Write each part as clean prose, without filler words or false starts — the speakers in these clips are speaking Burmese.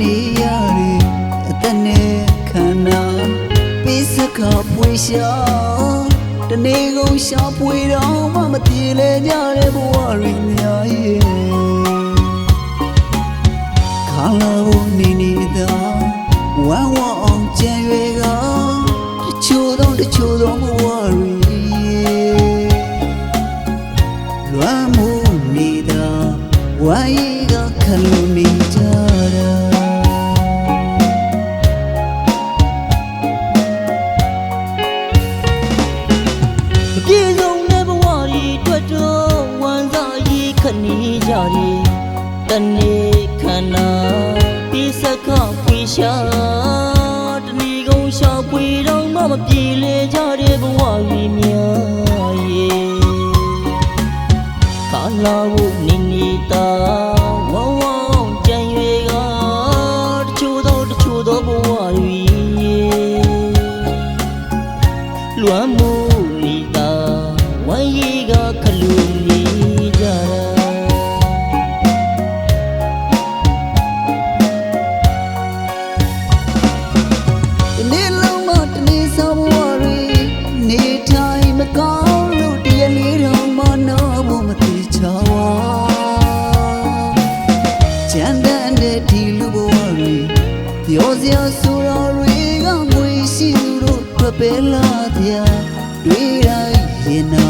နေရတယ်အသက်နဲ့ခန္ဓာပေးစကားပွေရှာတနေ့ကုန်ရှာပွေတော့မှမပြေလဲကြတဲ့ဘဝတွေများရဲ့ခါလာဖို့နေနေတာဝမ်းဝအောင်ကြံရွယ်ကတချို့သောဘဝတွေလွမ်းမှုနေတာဝိုင်းကခလုံးနေကြတာပြေဆုံးတဲ့ဘဝတွေတွေ့တော့ဝမ်းသာရေးခဏီကြတယ်တနေ့ခန္ဓာပြေစခဖွေရှာတနေ့ကုန်ရှာပွေတော့မှမပြေလေကြတဲ့ဘဝတွေများရဲ့ခါလာဖို့နေနေတာဝဝကြံရွယ်ကတချို့သောဘဝတွေလွမ်းမှုနေတာဝမ်းရည်ကခလူနေကြတာတနေ့လုံးမှတနေ့စားဘဝတွေနေထိုင်မကောင်းလို့တရလေးတော့မနာဖို့မတိချပါကျန်တဲ့ဒီလူဘဝတွေပြောစရာဆိုရတွေကငွေရှိသူတို့ထွက်ပဲလာတရားတွေ့တိုင်းရင်နာ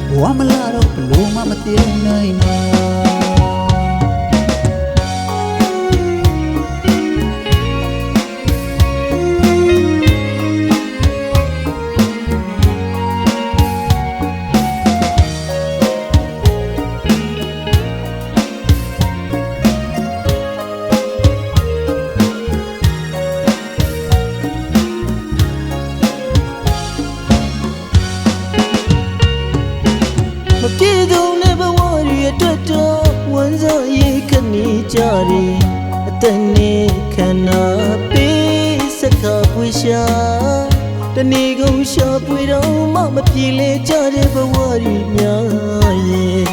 ဘဝမလာတော့ဘလို့မှမတည်နိုင်ပါပြေဆုံးတဲ့ဘဝတွေအတွက်တော့ဝမ်းစာရေးခဏီကြတယ်အသက်နဲ့ခန္ဓာပေးစကားပွေရှာတနေ့ကုန်ရှာပွေတော့မှမပြေလေကြတဲ့ဘဝတွေများရဲ့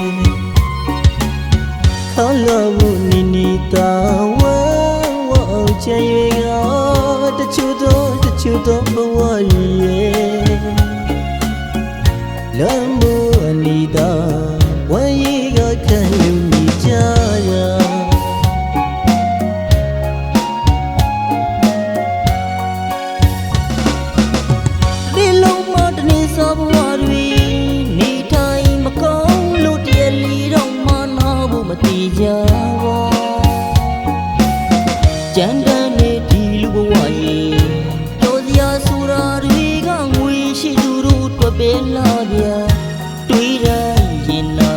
ခါလာဖို့နေနေတာဝဝချင်ရကတချို့သောဘဝတွေရဲ့လမ်းမနေတာဝမ်းရည်ကခံယူနေကြရဒီလုံးမတနေ့စားဘဝတွေနေထိုင်မကောင်းလို့တရလီတော့မနာဖို့မတိကြပါကြမ်းတမ်းနေဒီလူဘဝရဲ့တော်စရာဆိုတာတွေကငွေရှိသူတို့တွေ့ပဲလာကြတွေ့ရရင်နာ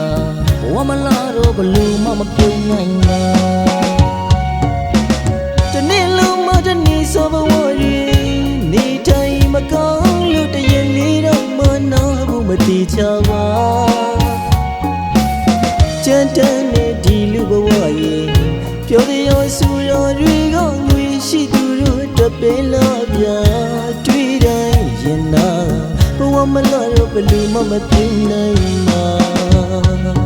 ဘဝမလာတော့ဘလို့မှမပြုံးနိုင်ပါတနေ့လုံးမတနေ့စောဘဝရီနေတိုင်းမကောင်းလို့တရင်လေးတော့မနာဘူးမတိချပါကြမ်းတမ်းနေဒီလူဘဝရီပြောရရဆူရတွေကငွေရှိသူတို့တွေ့ပဲလာပြတွေ့တိုင်းရင်နာဘဝမလာတော့ဘလို့မှမပြုံးနိုင်ပါ